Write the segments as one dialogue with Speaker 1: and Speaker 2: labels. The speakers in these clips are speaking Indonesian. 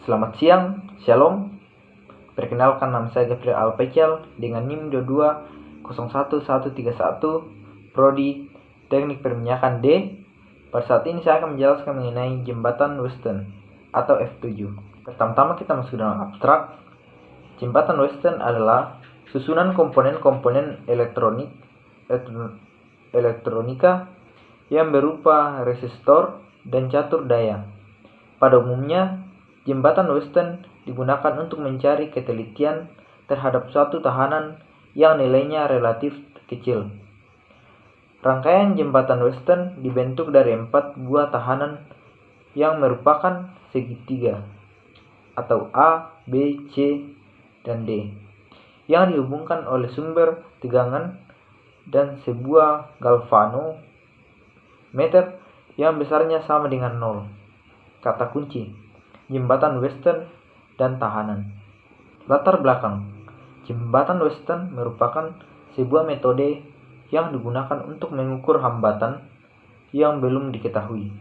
Speaker 1: Selamat siang, Shalom. Perkenalkan, nama saya Gabriel Alpecal dengan NIM 22011131, Prodi Teknik Perminyakan D. Pada saat ini saya akan menjelaskan mengenai jembatan Western atau F7. Pertama-tama kita masuk dalam abstrak. Jembatan Western adalah susunan komponen-komponen elektronika yang berupa resistor dan catur daya. Pada umumnya, jembatan Western digunakan untuk mencari ketelitian terhadap suatu tahanan yang nilainya relatif kecil. Rangkaian jembatan Western dibentuk dari 4 buah tahanan yang merupakan segitiga atau A, B, C, dan D, yang dihubungkan oleh sumber tegangan dan sebuah galvanometer yang besarnya sama dengan 0. Kata kunci: jembatan Western dan tahanan. Latar belakang: jembatan Western merupakan sebuah metode yang digunakan untuk mengukur hambatan yang belum diketahui.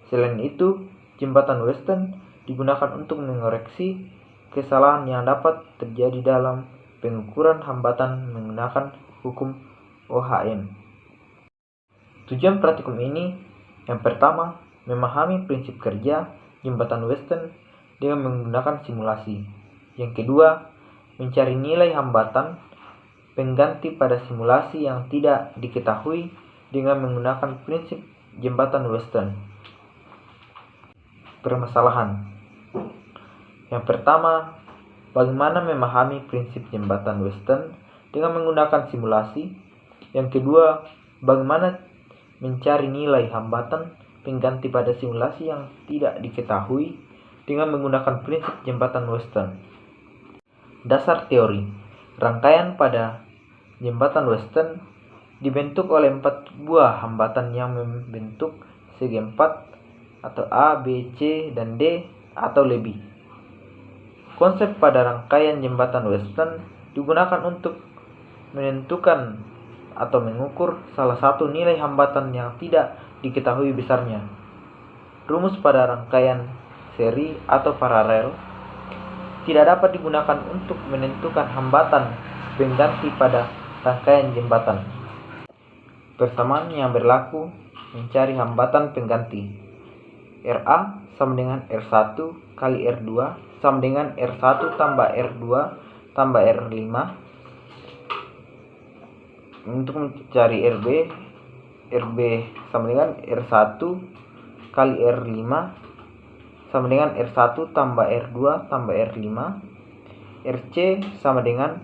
Speaker 1: Selain itu, jembatan Western digunakan untuk mengoreksi kesalahan yang dapat terjadi dalam pengukuran hambatan menggunakan hukum OHM. Tujuan praktikum ini: yang pertama, memahami prinsip kerja jembatan Western dengan menggunakan simulasi. Yang kedua, mencari nilai hambatan pengganti pada simulasi yang tidak diketahui dengan menggunakan prinsip jembatan Western. Permasalahan: yang pertama, bagaimana memahami prinsip jembatan Western dengan menggunakan simulasi. Yang kedua, bagaimana mencari nilai hambatan pengganti pada simulasi yang tidak diketahui dengan menggunakan prinsip jembatan Western. Dasar teori: rangkaian pada jembatan Western dibentuk oleh 4 buah hambatan yang membentuk segi 4 atau A, B, C, dan D atau lebih. Konsep pada rangkaian jembatan Western digunakan untuk menentukan atau mengukur salah satu nilai hambatan yang tidak diketahui besarnya. Rumus pada rangkaian seri atau paralel tidak dapat digunakan untuk menentukan hambatan pengganti pada rangkaian jembatan. Persamaan yang berlaku mencari hambatan pengganti. RA sama dengan R1 kali R2 sama dengan R1 tambah R2 tambah R5. Untuk mencari RB sama dengan R1 kali R5 sama dengan R1 tambah R2 tambah R5. RC sama dengan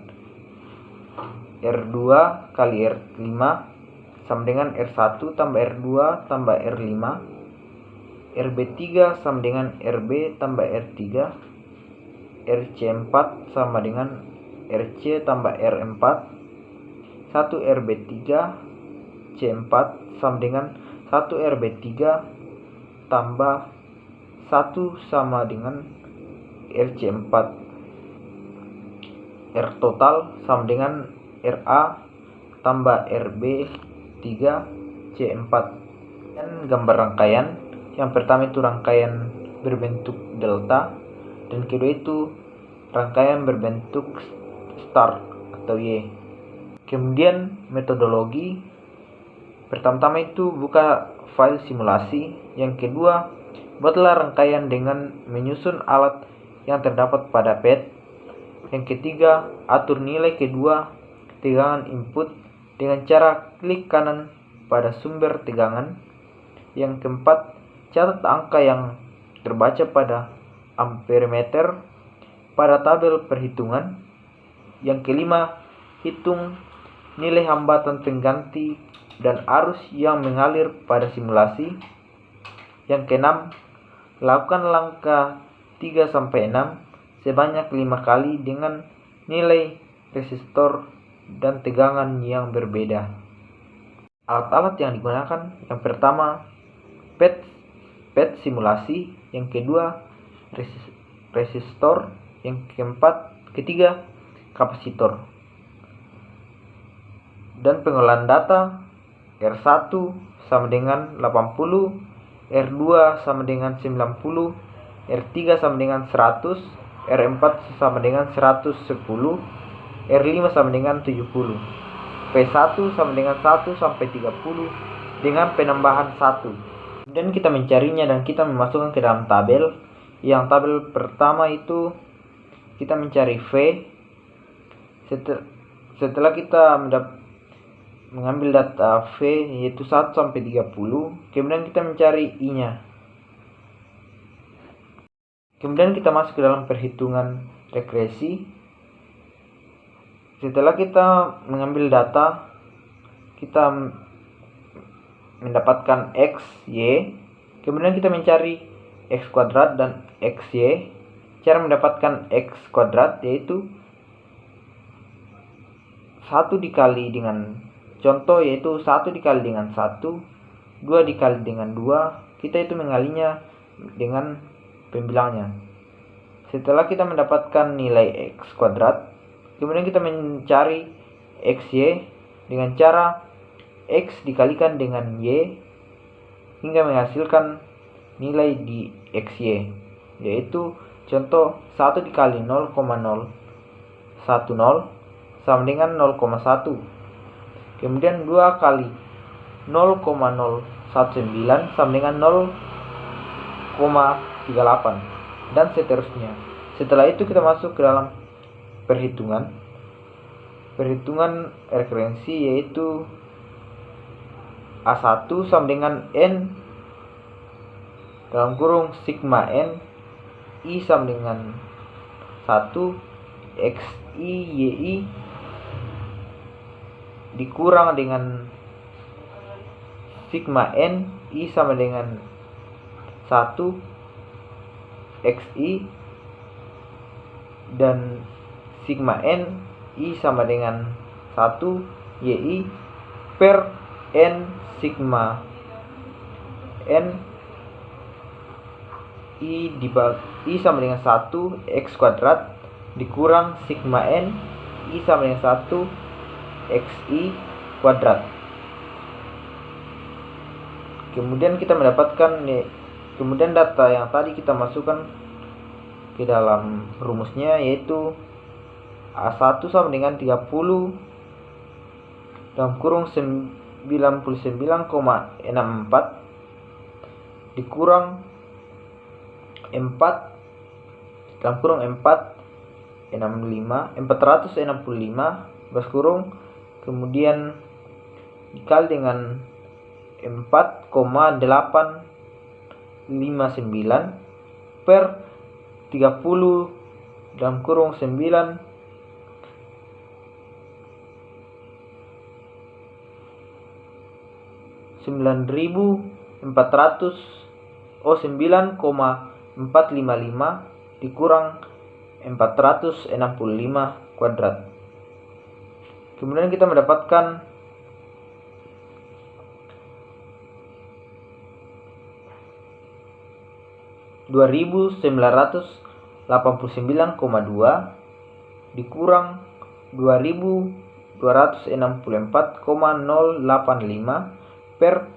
Speaker 1: R2 kali R5 sama dengan R1 tambah R2 tambah R5. RB3 sama dengan RB tambah R3. RC4 sama dengan RC tambah R4. 1 RB3 C4 sama dengan 1 RB3 tambah 1 sama dengan RC4. R total sama dengan RA tambah RB3 C4. Dan gambar rangkaian: yang pertama itu rangkaian berbentuk delta, dan kedua itu rangkaian berbentuk star atau Y. Kemudian metodologi: pertama-tama itu buka file simulasi. Yang kedua, buatlah rangkaian dengan menyusun alat yang terdapat pada pad. Yang ketiga, atur nilai kedua tegangan input dengan cara klik kanan pada sumber tegangan. Yang keempat, catat angka yang terbaca pada ampermeter pada tabel perhitungan. Yang kelima, hitung nilai hambatan pengganti dan arus yang mengalir pada simulasi. Yang keenam, lakukan langkah 3-6 sebanyak 5 kali dengan nilai resistor dan tegangan yang berbeda. Alat-alat yang digunakan: yang pertama, pad simulasi. Yang kedua, resistor. Yang ketiga, kapasitor. Dan pengolahan data: R1 sama dengan 80, R2 sama dengan 90, R3 sama dengan 100, R4 sama dengan 110, R5 sama dengan 70, P1 sama dengan 1 sampai 30 dengan penambahan 1. Kemudian kita mencarinya dan kita memasukkan ke dalam tabel. Yang tabel pertama itu kita mencari V. Setelah kita mengambil data V yaitu 1 sampai 30, kemudian kita mencari I-nya. Kemudian kita masuk ke dalam perhitungan regresi. Setelah kita mengambil data, kita mendapatkan X, Y. Kemudian kita mencari X kuadrat dan X, Y. Cara mendapatkan X kuadrat yaitu 1 dikali dengan contoh, yaitu 1 dikali dengan 1, 2 dikali dengan 2. Kita itu mengalinya dengan pembilangnya. Setelah kita mendapatkan nilai X kuadrat, kemudian kita mencari XY dengan cara X dikalikan dengan Y hingga menghasilkan nilai di XY, yaitu contoh 1 dikali 0,010 sama dengan 0,1. Kemudian 2 kali 0,019 sama dengan 0,38 dan seterusnya. Setelah itu kita masuk ke dalam perhitungan referensi, yaitu A1 sama dengan N dalam kurung sigma N I sama dengan 1 XI YI dikurang dengan sigma N I sama dengan 1 XI dan sigma N I sama dengan 1 YI per N sigma N I sama dengan 1 X kuadrat dikurang sigma N I sama dengan 1 XI kuadrat. Kemudian kita mendapatkan data yang tadi kita masukkan ke dalam rumusnya, yaitu A1 sama dengan 30 dalam kurung 99,64 dikurang 4 dalam kurung 465 belas kurung, kemudian dikali dengan 4,859 per 30 dalam kurung 9,455 dikurang 465 kuadrat. Kemudian kita mendapatkan (2.989,2 dikurang 2.264,085 per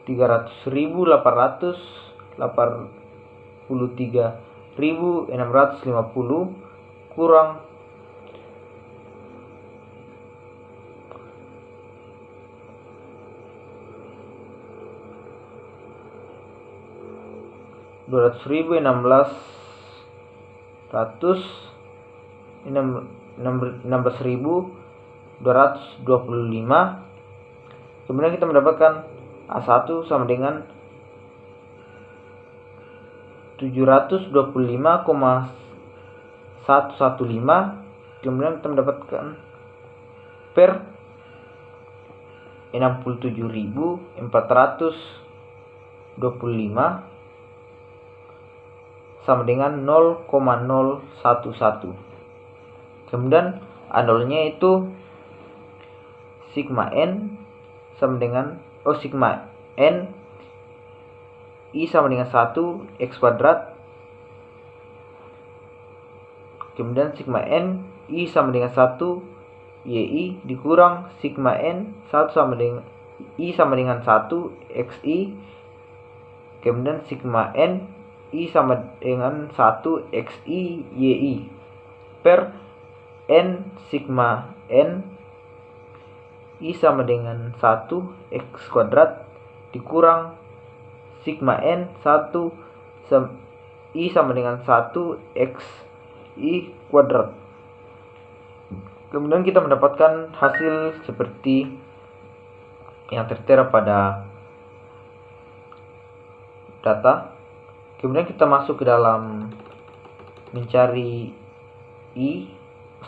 Speaker 1: 300.883.650 kurang 16.225. Kemudian kita mendapatkan A1 sama dengan 725,115. Kemudian kita mendapatkan per 67.425 sama dengan 0,011. Kemudian A0-nya itu sigma N sama dengan sigma N I sama dengan 1 X kuadrat. Kemudian sigma N I sama dengan 1 YI dikurang sigma N 1 sama dengan I sama dengan 1 XI, kemudian sigma N I sama dengan 1 XI YI per N sigma N I sama dengan 1 X kuadrat dikurang sigma N 1 I sama dengan 1 X I kuadrat. Kemudian kita mendapatkan hasil seperti yang tertera pada data. Kemudian kita masuk ke dalam mencari I 1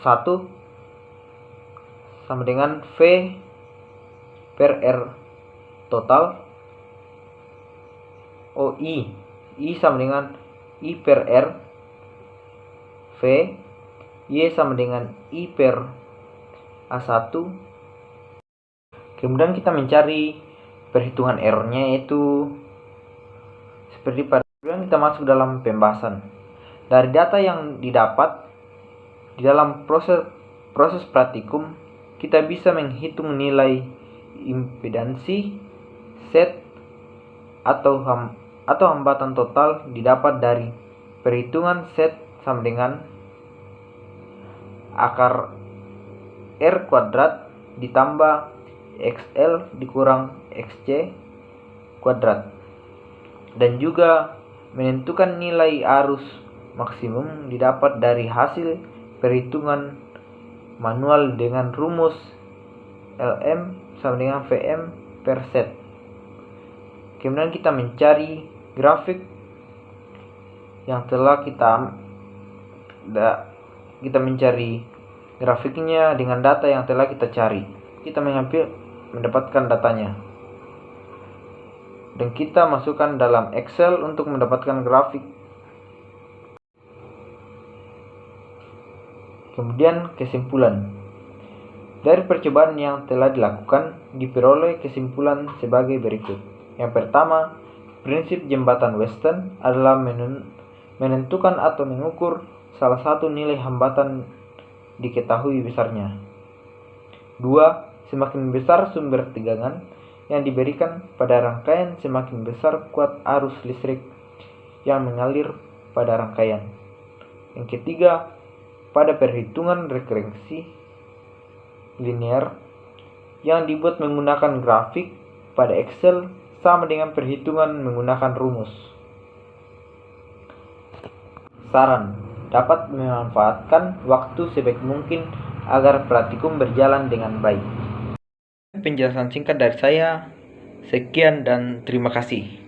Speaker 1: sama dengan V per R total. I sama dengan I per R V, Y sama dengan I per A1. Kemudian kita mencari perhitungan errornya, yaitu seperti pada kemudian kita masuk dalam pembahasan. Dari data yang didapat di dalam proses praktikum, kita bisa menghitung nilai impedansi set atau hambatan total didapat dari perhitungan set sama dengan akar R kuadrat ditambah XL dikurang XC kuadrat, dan juga menentukan nilai arus maksimum didapat dari hasil perhitungan manual dengan rumus LM sama dengan VM per set. Kemudian kita mencari grafik yang telah kita mencari grafiknya dengan data yang telah kita cari. Kita mendapatkan datanya dan kita masukkan dalam Excel untuk mendapatkan grafik. Kemudian kesimpulan. Dari percobaan yang telah dilakukan, diperoleh kesimpulan sebagai berikut. Yang pertama, prinsip jembatan Weston adalah menentukan atau mengukur salah satu nilai hambatan diketahui besarnya. 2. Semakin besar sumber tegangan yang diberikan pada rangkaian, semakin besar kuat arus listrik yang mengalir pada rangkaian. Yang ketiga, pada perhitungan rekurrensi linear yang dibuat menggunakan grafik pada Excel sama dengan perhitungan menggunakan rumus. Saran: dapat memanfaatkan waktu sebaik mungkin agar praktikum berjalan dengan baik. Penjelasan singkat dari saya. Sekian dan terima kasih.